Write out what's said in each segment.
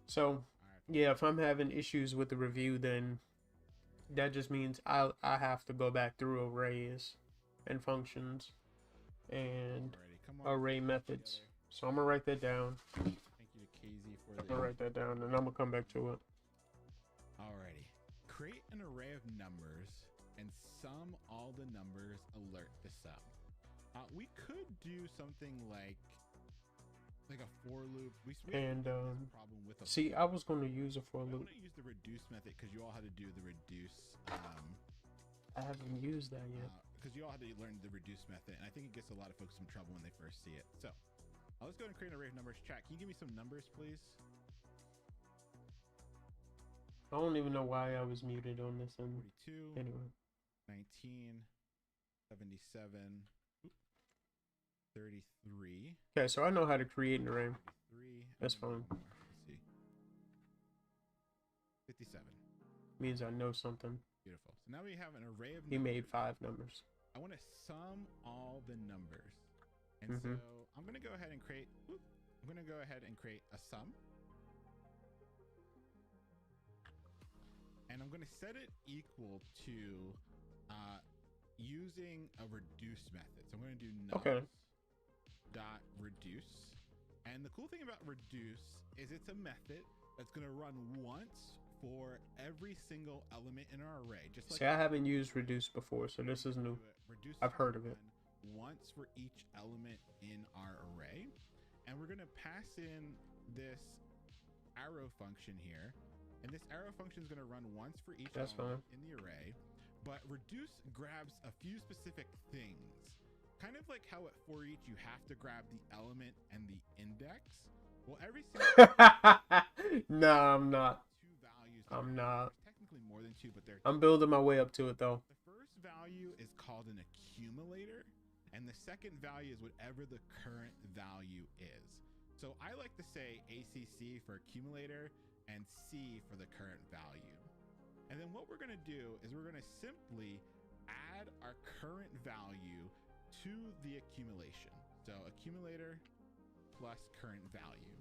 So, yeah, if I'm having issues with the review, then that just means I have to go back through arrays and functions and Alrighty, come on, array let's work methods. together. So I'm gonna write that down. Thank you to KZ for I'm the gonna write that down, and I'm gonna come back to it. Alrighty. Create an array of numbers and sum all the numbers, alert the sum. We could do something like a for loop. We And this problem with a see, I was gonna use a for I loop. want to use the reduce method because you all had to do the reduce I haven't used that yet. because you all had to learn the reduce method, and I think it gets a lot of folks some trouble when they first see it. So let's go ahead and create an array of numbers. Chat, can you give me some numbers, please? I don't even know why I was muted on this end. 42, Anyway, 19, 77, 33. okay, so I know how to create an array. 33. That's fine. Let's see. 57. Means I know something. Beautiful. So now we have an array of He numbers. made 5 numbers. I want to sum all the numbers. And so I'm going to go ahead and create a sum. And I'm going to set it equal to using a reduce method. So I'm going to do nums dot reduce. And the cool thing about reduce is it's a method that's going to run once for every single element in our array. Just like See, I haven't used reduce before, so this is new. Reduce I've heard of it. Once for each element in our array. And we're going to pass in this arrow function here. And this arrow function is going to run once for each element in the array. But reduce grabs a few specific things. Kind of like how at for each you have to grab the element and the index. Well, every single No, I'm not. two values. I'm not. There's technically more than two, but they're I'm building my way up to it though. the first value is called an accumulator, and the second value is whatever the current value is. So I like to say ACC for accumulator and C for the current value. And then what we're going to do is we're going to simply add our current value to the accumulation. So accumulator plus current value.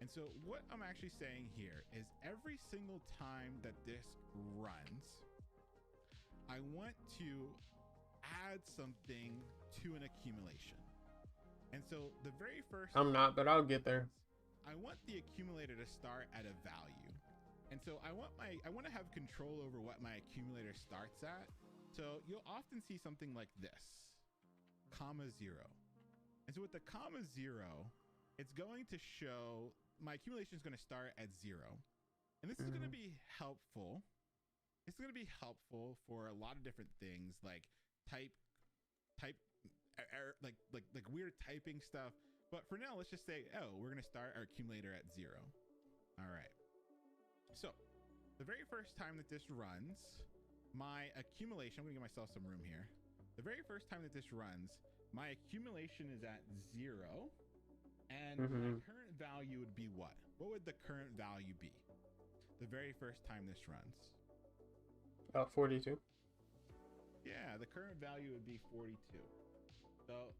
And so what I'm actually saying here is every single time that this runs, I want to add something to an accumulation. And so the very first I'm not, but I'll get there. I want the accumulator to start at a value. And so I want to have control over what my accumulator starts at. So you'll often see something like this, comma 0. And so with the comma 0, it's going to show my accumulation is going to start at 0. And this is going to be helpful. It's going to be helpful for a lot of different things like type like weird typing stuff. But for now, let's just say, oh, we're going to start our accumulator at 0. All right. So the very first time that this runs, my accumulation, I'm going to give myself some room here. The very first time that this runs, my accumulation is at 0. And my current value would be what? What would the current value be the very first time this runs? About 42. Yeah, the current value would be 42. So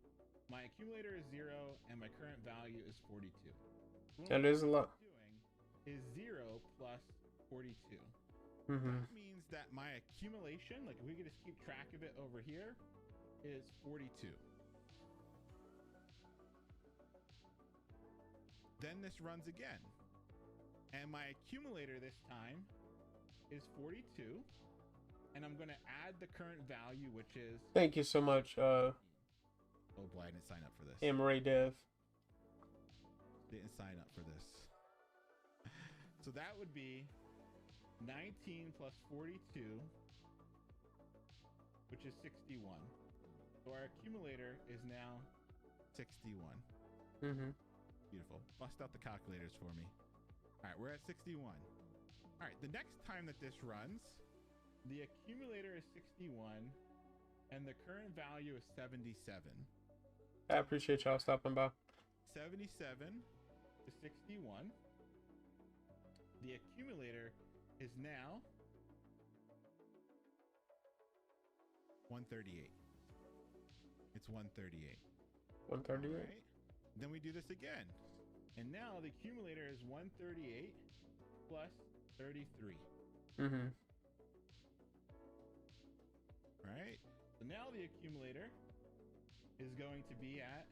my accumulator is 0 and my current value is 42. That is a lot. Is 0 plus 42. That means that my accumulation, like if we could just keep track of it over here, is 42. Then this runs again. And my accumulator this time is 42. And I'm going to add the current value, which is... Thank you so much, oh boy, I didn't sign up for this. Emery Dev. Didn't sign up for this. So that would be 19 plus 42, which is 61. So our accumulator is now 61. Beautiful. Bust out the calculators for me. All right, we're at 61. All right, the next time that this runs, the accumulator is 61, and the current value is 77. I appreciate y'all stopping by. 77 to 61. The accumulator is now 138. It's 138. 138. Right? Then we do this again. And now the accumulator is 138 plus 33. Mm-hmm. All right. So now the accumulator is going to be at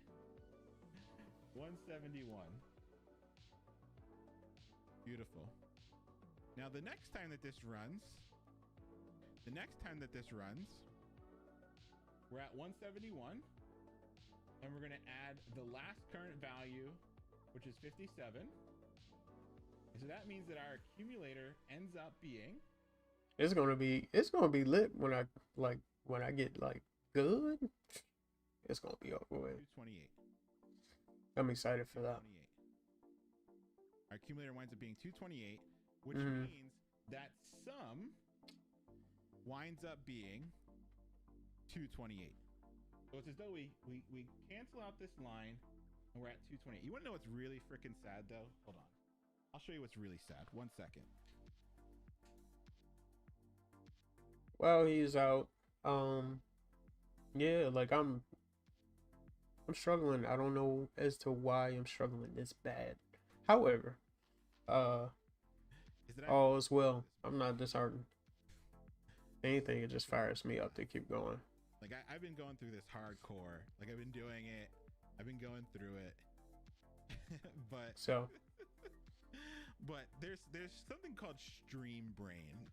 171. Beautiful. Now the next time that this runs, we're at 171, and we're going to add the last current value, which is 57. So that means that our accumulator ends up being. It's gonna be lit when I get like good. It's gonna be over with. 228. I'm excited for that. Our accumulator winds up being 228, which Mhm. means that sum winds up being 228. So it's as though we cancel out this line and we're at 228. You want to know what's really freaking sad though? Hold on. I'll show you what's really sad. 1 second. Well, he's out. Yeah, like I'm struggling. I don't know as to why I'm struggling this bad. However, all is well. I'm not disheartened. Anything, it just fires me up to keep going. Like I've been going through this hardcore. Like I've been doing it. I've been going through it. But there's something called stream brain,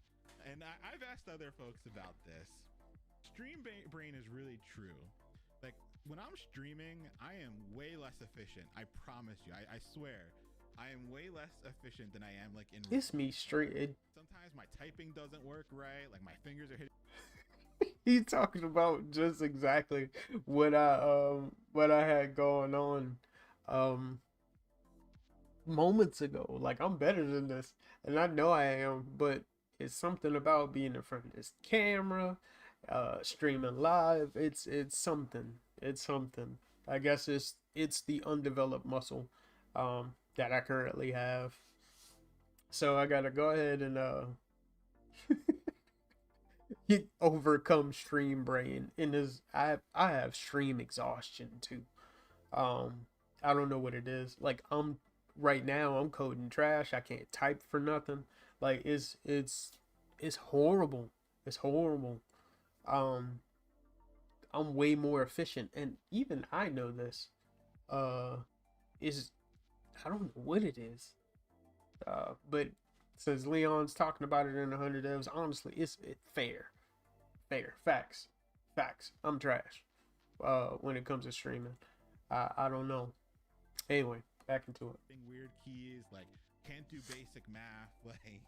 and I've asked other folks about this. Stream brain is really true. Like when I'm streaming, I am way less efficient. I promise you. I swear. I am way less efficient than I am like in. It's me straight. Sometimes my typing doesn't work right. Like my fingers are hitting. He's talking about just exactly what I had going on moments ago. Like I'm better than this, and I know I am, but it's something about being in front of this camera, streaming live. It's something. It's something. I guess it's the undeveloped muscle that I currently have. So I gotta go ahead and overcome stream brain. I have stream exhaustion too. I don't know what it is. Like right now I'm coding trash. I can't type for nothing. Like it's horrible. It's horrible. I'm way more efficient, and even I know this. I don't know what it is. But since Leon's talking about it in 100 devs, honestly, it's fair. Facts. I'm trash. When it comes to streaming, I don't know. Anyway, back into it. Weird keys, like can't do basic math, like.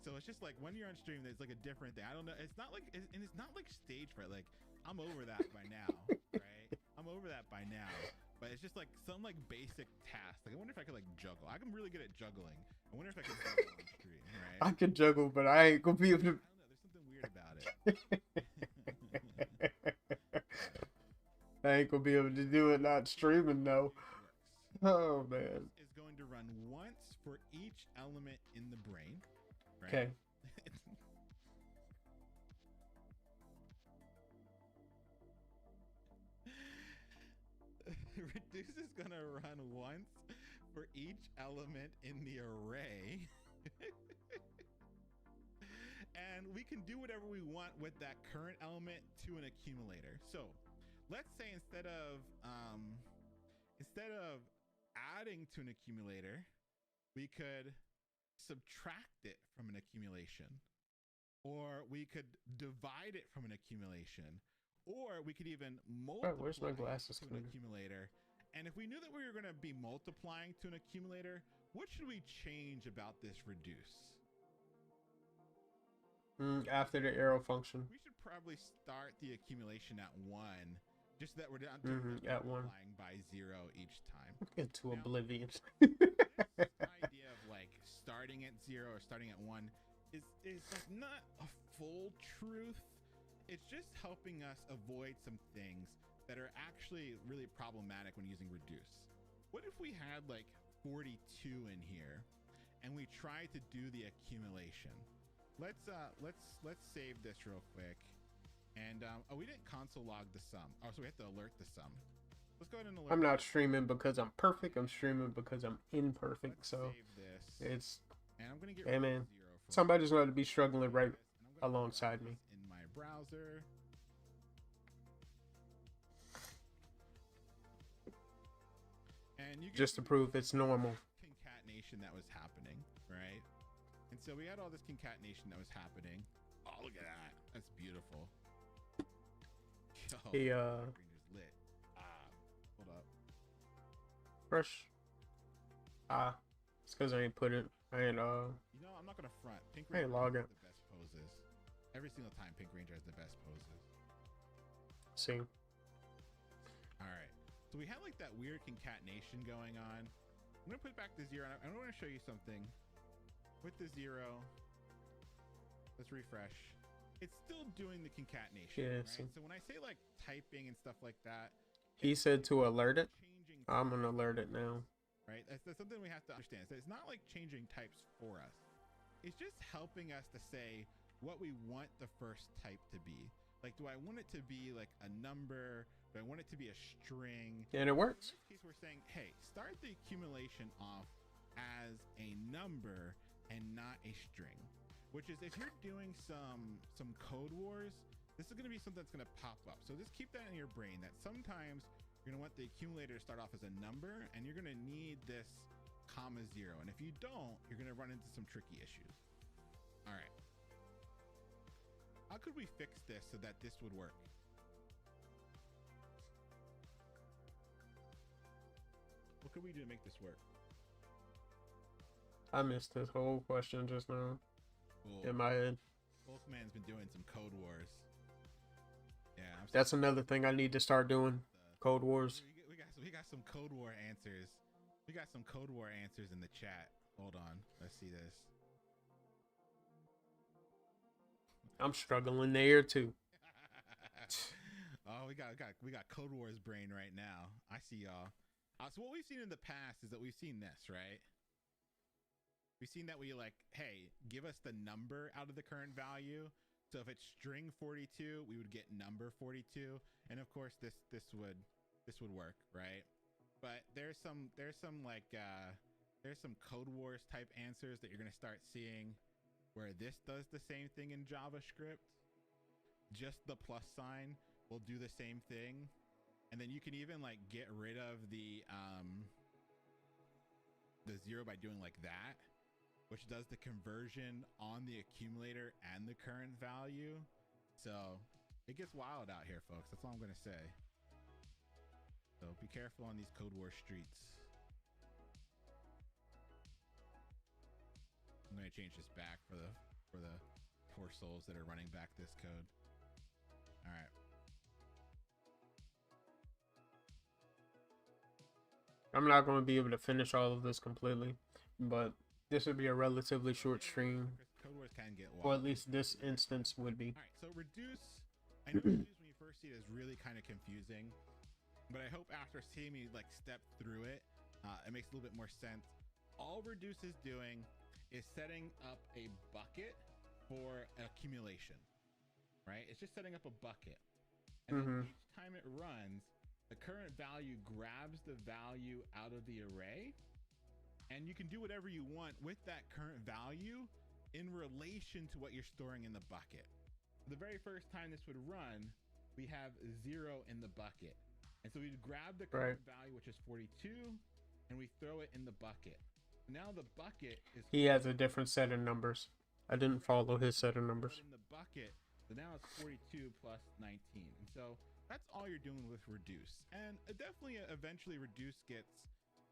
So it's just like when you're on stream, there's like a different thing. I don't know. It's not like, and it's not like stage fright. Like I'm over that by now, right? I'm over that by now. But it's just like some like basic task. Like I wonder if I could like juggle. I'm really good at juggling. I wonder if I could juggle on stream, right? I could juggle, but I ain't gonna be able to. I don't know. There's something weird about it. I ain't gonna be able to do it not streaming though. Oh man. Is going to run once for each element in the brain. Right? Okay. Reduce is gonna run once for each element in the array. And we can do whatever we want with that current element to an accumulator. So let's say instead of adding to an accumulator, we could subtract it from an accumulation, or we could divide it from an accumulation, or we could even multiply where's my glasses to an accumulator. And if we knew that we were going to be multiplying to an accumulator, what should we change about this reduce? After the arrow function. We should probably start the accumulation at 1, just so that we're not at 1 multiplying by 0 each time. Get to oblivion. This idea of like starting at 0 or starting at 1 is like not a full truth. It's just helping us avoid some things that are actually really problematic when using reduce. What if we had like 42 in here and we tried to do the accumulation? Let's save this real quick. And we didn't console log the sum. Oh, so we have to alert the sum. let's go ahead and alert. I'm not streaming because I'm perfect. I'm streaming because I'm imperfect. Let's So save this. it's, And I'm gonna get hey rid man, of 0 for somebody's going to be struggling right this, and I'm gonna alongside run me. this in my browser. And you Just to prove it's normal. concatenation that was happening, right? And so we had all this concatenation that was happening. Oh, look at that. That's beautiful. Yo, He Ranger's lit. Hold up. fresh. It's because I ain't put it. I ain't You know, I'm not gonna front. Pink Hey, Ranger log has it. the best poses. Every single time, Pink Ranger has the best poses. see. All right. So we had like that weird concatenation going on. I'm gonna put back the 0. And I want to show you something. With the 0, let's refresh. It's still doing the concatenation. Yeah, right? see. So when I say like typing and stuff like that, He said to alert it. changing. I'm going to alert it now. Right? That's something we have to understand. So it's not like changing types for us. It's just helping us to say what we want the first type to be. Like, do I want it to be like a number? Do I want it to be a string? And it works. In this case, we're saying, hey, start the accumulation off as a number and not a string. Which is, if you're doing some code wars, this is going to be something that's going to pop up. So just keep that in your brain, that sometimes you're going to want the accumulator to start off as a number, and you're going to need this comma 0. And if you don't, you're going to run into some tricky issues. All right. How could we fix this so that this would work? What could we do to make this work? I missed his whole question just now Cool. in my head. Wolfman's been doing some code wars. Yeah, That's another thing I need to start doing. Code Wars. we got some code war answers. We got some code war answers in the chat. Hold on, let's see this. I'm struggling there too. Oh, we got Code Wars brain right now. I see y'all. So what we've seen in the past is that we've seen this, right? We've seen that we like, hey, give us the number out of the current value. So if it's string 42, we would get number 42, and of course this would work, right? But there's some Code Wars type answers that you're gonna start seeing, where this does the same thing in JavaScript. Just the plus sign will do the same thing, and then you can even like get rid of the 0 by doing like that, which does the conversion on the accumulator and the current value. So it gets wild out here, folks. That's all I'm gonna say. So be careful on these Code War streets. I'm gonna change this back for the poor souls that are running back this code. All right. I'm not going to be able to finish all of this completely, but this would be a relatively short stream, Code Wars can get wild. or at least this instance would be. All right, so reduce. I know reduce when you first see it is really kind of confusing, but I hope after seeing me like step through it, it makes a little bit more sense. All reduce is doing is setting up a bucket for accumulation, right? It's just setting up a bucket, and then each time it runs, the current value grabs the value out of the array, and you can do whatever you want with that current value in relation to what you're storing in the bucket. The very first time this would run, we have 0 in the bucket. And so we'd grab the current value, which is 42, and we throw it in the bucket. Now the bucket is... He has a different set of numbers. I didn't follow his set of numbers. In the bucket, so now it's 42 plus 19. And so that's all you're doing with reduce. And definitely eventually reduce gets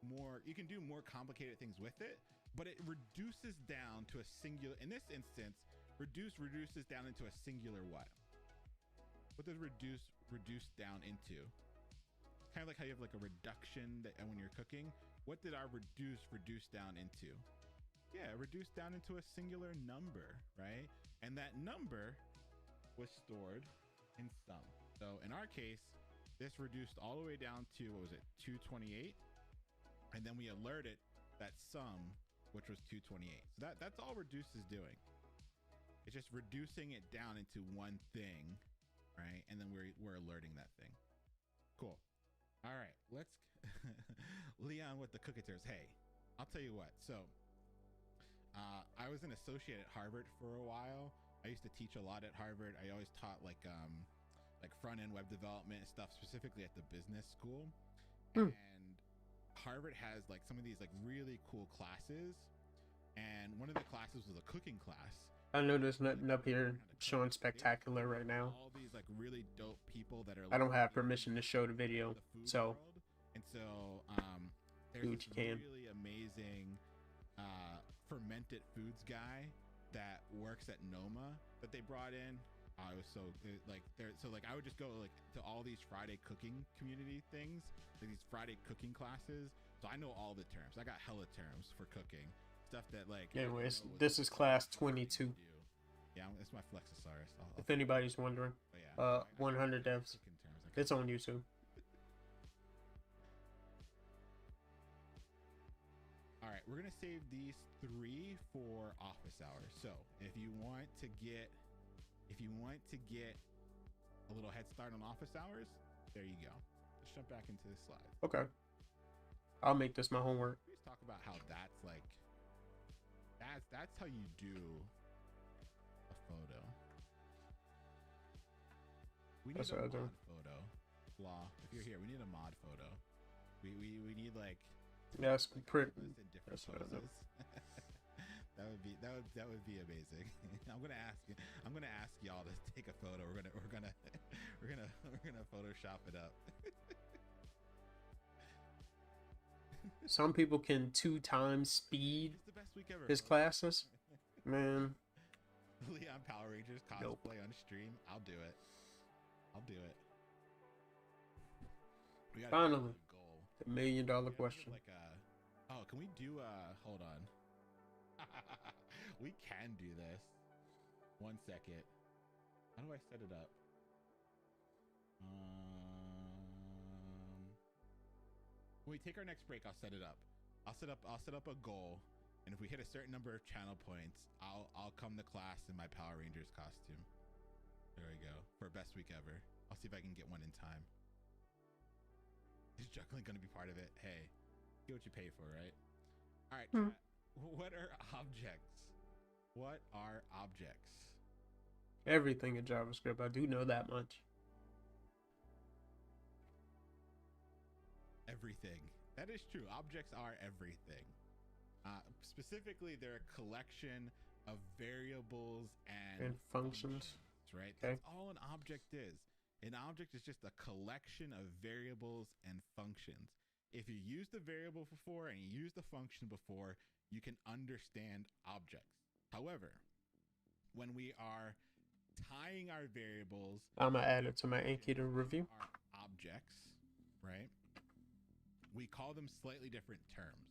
more... You can do more complicated things with it, but it reduces down to a singular... In this instance, reduces down into a singular what? What does reduce down into? Kind of like how you have like a reduction that when you're cooking. What did our reduce down into? Yeah, reduce down into a singular number, right? And that number was stored in sum. So in our case, this reduced all the way down to, what was it, 228? And then we alerted that sum, which was 228. So that's all reduce is doing. It's just reducing it down into one thing, right? And then we're alerting that thing. Cool. All right, let's Leon with the cookators. Hey, I'll tell you what. So, I was an associate at Harvard for a while. I used to teach a lot at Harvard. I always taught like front end web development stuff, specifically at the business school. Hmm. And Harvard has like some of these like really cool classes. And one of the classes was a cooking class. I know there's So the nothing up guys learn here how to cook. showing They have spectacular right now. all these like really dope people that are I like don't have permission to leaders show the of video, the food so world. And so do there's what this you can. really amazing fermented foods guy that works at Noma that they brought in. I was like I would just go like to all these Friday cooking community things, like these Friday cooking classes. So I know all the terms. I got hella terms for cooking stuff that like. Anyways, this is class 22. Yeah, it's my Flexosaurus. If anybody's wondering, yeah, 100 devs. cooking terms. It's on YouTube. All right, we're gonna save these 3 for office hours. So if you want to get a little head start on office hours, there you go. Let's jump back into this slide. Okay. I'll make this my homework. Let's talk about how that's like that's how you do a photo. We need That's a what I mod do. photo. Law, if you're here, we need a mod photo. We need like Yeah, that's pretty. in different That's what I do. poses. that would be amazing. I'm gonna ask y'all to take a photo. We're gonna Photoshop it up. Some people can 2 times speed It's the best week ever. his classes. Man, Leon Power Rangers cosplay Nope. on stream. I'll do it. We got Finally. a goal. the $1 million Yeah, we need question. like can we do hold on. We can do this. 1 second. How do I set it up? When we take our next break, I'll set it up. I'll set up a goal, and if we hit a certain number of channel points, I'll come to class in my Power Rangers costume. There we go. For best week ever. I'll see if I can get one in time. Is juggling going to be part of it? Hey, get what you pay for, right? All right, chat. What are objects? What are objects? Everything in JavaScript. I do know that much. Everything. That is true. Objects are everything. Specifically, they're a collection of variables and functions. Right? Okay. That's all an object is. An object is just a collection of variables and functions. If you used the variable before and you used the function before, you can understand objects. However, when we are tying our variables, I'm going to add it to my Anki to review. our objects, right? We call them slightly different terms.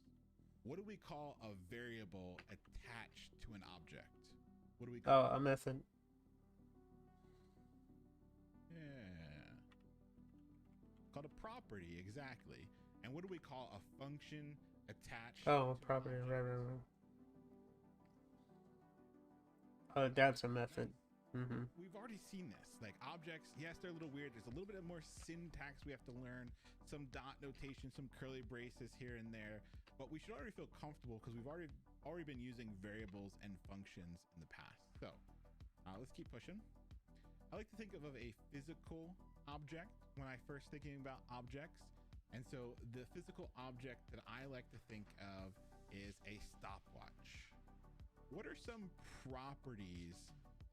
What do we call a variable attached to an object? What do we call A method. Yeah. Called a property, exactly. And what do we call a function attached to Oh, an property. object? Right. That's a method. We've already seen this. Like objects, yes, they're a little weird. There's a little bit more syntax we have to learn, some dot notation, some curly braces here and there. But we should already feel comfortable because we've already been using variables and functions in the past. So let's keep pushing. I like to think of a physical object when I first thinking about objects. And so the physical object that I like to think of is a stopwatch. What are some properties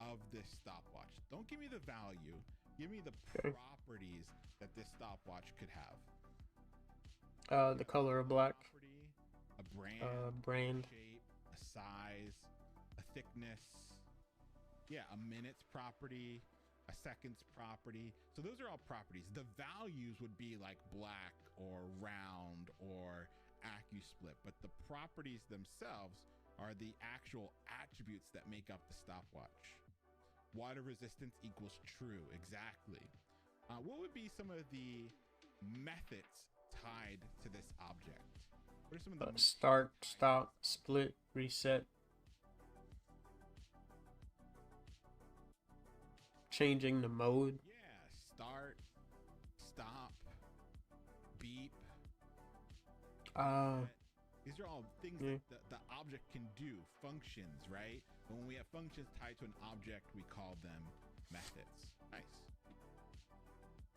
of this stopwatch? Don't give me the value. Give me the properties that this stopwatch could have. The color of black. Property, a Brand. shape, a size, a thickness. Yeah, a minutes property, a seconds property. So those are all properties. The values would be like black or round or AccuSplit, but the properties themselves are the actual attributes that make up the stopwatch. Water resistance equals true, exactly. What would be some of the methods tied to this object? What are some of the Start, stop, split, reset. Changing the mode. Yeah, start, stop, Oh, These are all things yeah. that the object can do, functions, right? But when we have functions tied to an object, we call them methods. Nice.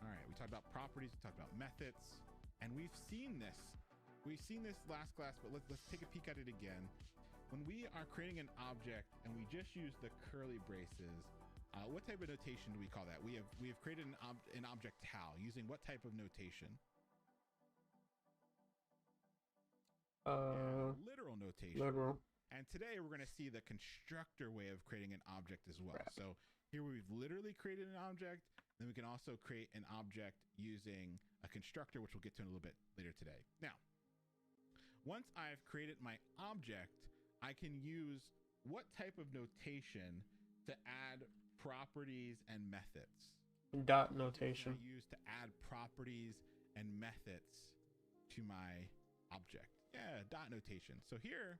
All right, we talked about properties, we talked about methods, and we've seen this. We've seen this last class, but let's take a peek at it again. When we are creating an object and we just use the curly braces, what type of notation do we call that? We have created an object Hal using what type of notation? Yeah, literal notation. Literal. And today we're going to see the constructor way of creating an object as well. Right. So here we've literally created an object. Then we can also create an object using a constructor, which we'll get to in a little bit later today. Now, once I've created my object, I can use what type of notation to add properties and methods? Dot notation. I use to add properties and methods to my object. Yeah, dot notation. So here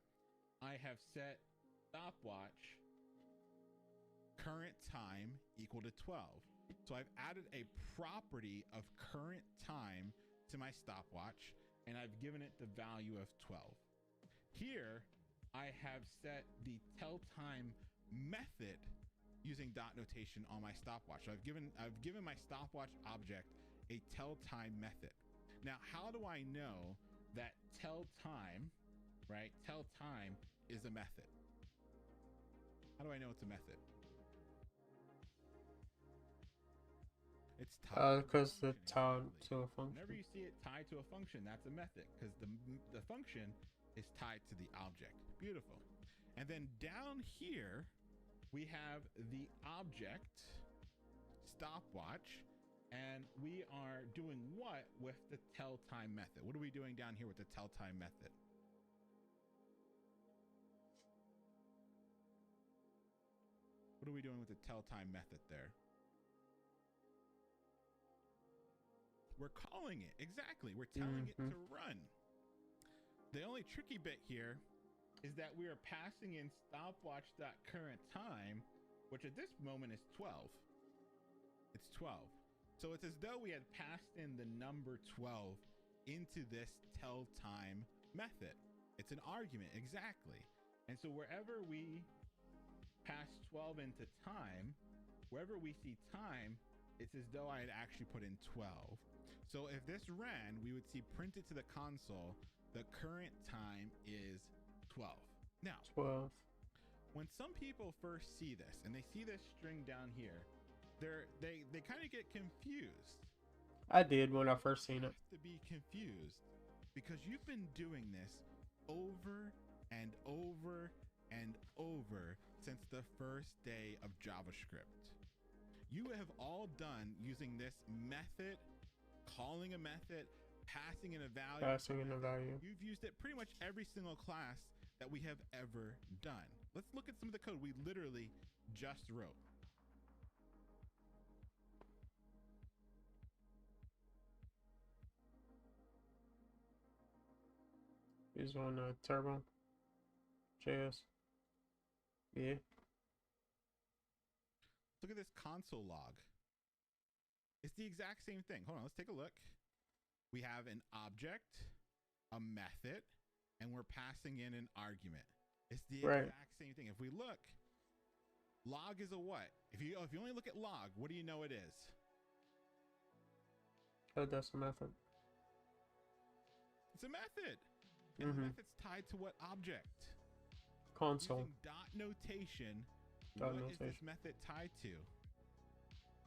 I have set stopwatch current time equal to 12. So I've added a property of current time to my stopwatch, and I've given it the value of 12. Here I have set the tell time method using dot notation on my stopwatch. So I've given my stopwatch object a tell time method. Now, how do I know that tell time, right? Tell time is a method. How do I know it's a method? It's tied Because to a it's function, tied to a function. Whenever you see it tied to a function, that's a method because the function is tied to the object. Beautiful. And then down here, we have the object stopwatch, and we are doing what with the tell time method? What are we doing down here with the tell time method? What are we doing with the tell time method there? We're calling it. Exactly. We're telling it to run. The only tricky bit here is that we are passing in stopwatch.currentTime, which at this moment is 12. It's 12. So it's as though we had passed in the number 12 into this tell time method. It's an argument, exactly. And so wherever we pass 12 into time, wherever we see time, it's as though I had actually put in 12. So if this ran, we would see printed to the console, the current time is 12. Now, 12. when some people first see this and they see this string down here, they kind of get confused. I did when I first seen it. To be confused because you've been doing this over and over and over since the first day of JavaScript. You have all done using this method, calling a method, passing in a value. Passing in a value. You've used it pretty much every single class that we have ever done. Let's look at some of the code we literally just wrote. Is on Turbo JS. Yeah. Look at this console log. It's the exact same thing. Hold on, let's take a look. We have an object, a method, and we're passing in an argument. It's the exact same thing. If we look, log is a what? If you only look at log, what do you know it is? Oh, that's a method. It's a method. And the method's tied to what object? Console. Using dot notation. Dot what notation. is this method tied to?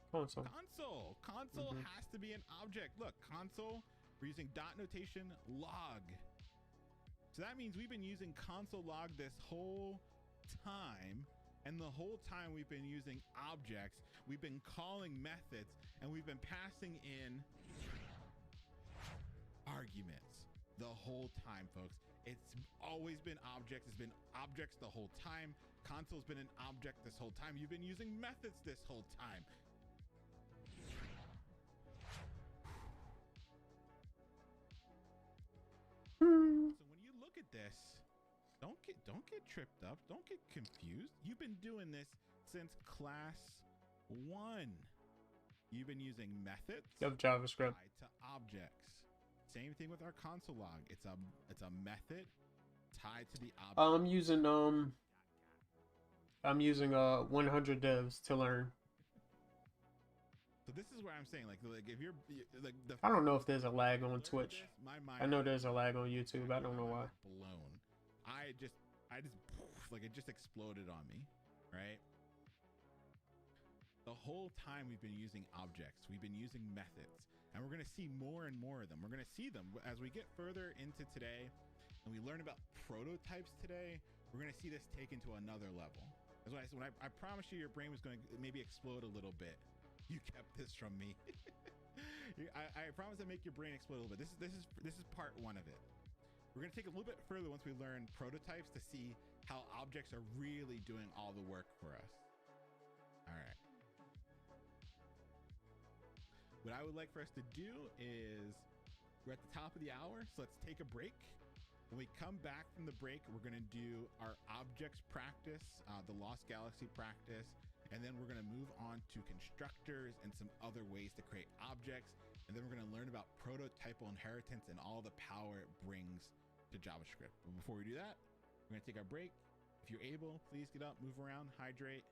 Console. Console. Console has to be an object. Look, console, we're using dot notation log. So that means we've been using console log this whole time. And the whole time we've been using objects, we've been calling methods, and we've been passing in arguments the whole time, folks. It's always been objects. It's been objects the whole time. Console's been an object this whole time. You've been using methods this whole time. So when you look at this, don't get tripped up. Don't get confused. You've been doing this since class 1. You've been using methods Of JavaScript. tied to objects. Same thing with our console log. It's a method tied to the object. I'm using 100 divs to learn. So this is where I'm saying, like if you're like I don't know if there's a lag on Twitch. my mind, I know there's a lag on YouTube. I don't know why. Blown. I just like it just exploded on me, right? The whole time we've been using objects, we've been using methods, and we're going to see more and more of them. We're going to see them as we get further into today, and we learn about prototypes today. We're going to see this taken to another level. That's why I said, when I promised you your brain was going to maybe explode a little bit. You kept this from me. I promise to make your brain explode a little bit. This is part one of it. We're going to take a little bit further once we learn prototypes to see how objects are really doing all the work for us. All right. What I would like for us to do is, we're at the top of the hour, so let's take a break. When we come back from the break, we're going to do our objects practice, the Lost Galaxy practice, and then we're going to move on to constructors and some other ways to create objects. And then we're going to learn about prototypal inheritance and all the power it brings to JavaScript. But before we do that, we're going to take our break. If you're able, please get up, move around, hydrate,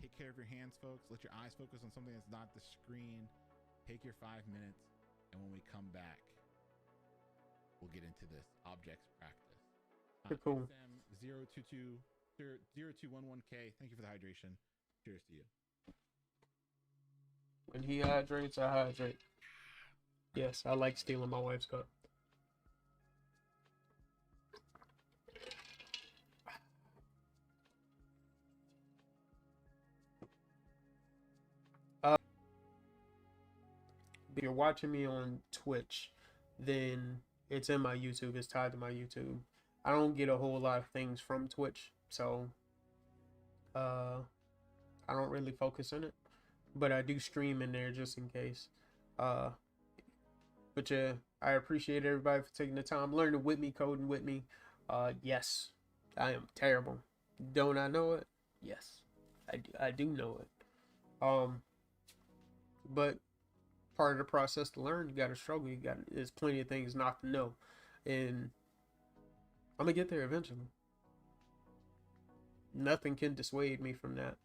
take care of your hands, folks. Let your eyes focus on something that's not the screen. Take your 5 minutes, and when we come back, we'll get into this objects practice. Cool. XM0220211K, thank you for the hydration. Cheers to you. When he hydrates, I hydrate. Yes, I like stealing my wife's cup. If you're watching me on Twitch, then it's in my YouTube. It's tied to my YouTube. I don't get a whole lot of things from Twitch, so I don't really focus on it. But I do stream in there just in case. But yeah, I appreciate everybody for taking the time learning with me, coding with me. Yes, I am terrible. Don't I know it? Yes, I do know it. But part of the process to learn, you gotta struggle. There's plenty of things not to know, and I'm gonna get there eventually. Nothing can dissuade me from that.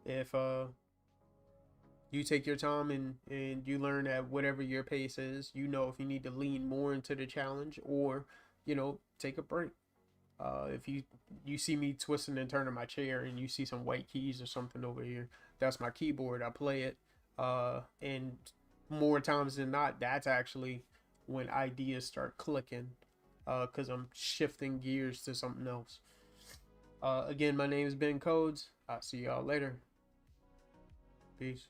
If you take your time and you learn at whatever your pace is, you know if you need to lean more into the challenge or, take a break. If you see me twisting and turning my chair and you see some white keys or something over here, that's my keyboard. I play it, and more times than not, that's actually when ideas start clicking, because I'm shifting gears to something else. Again, my name is Ben Codes. I'll see y'all later. Peace.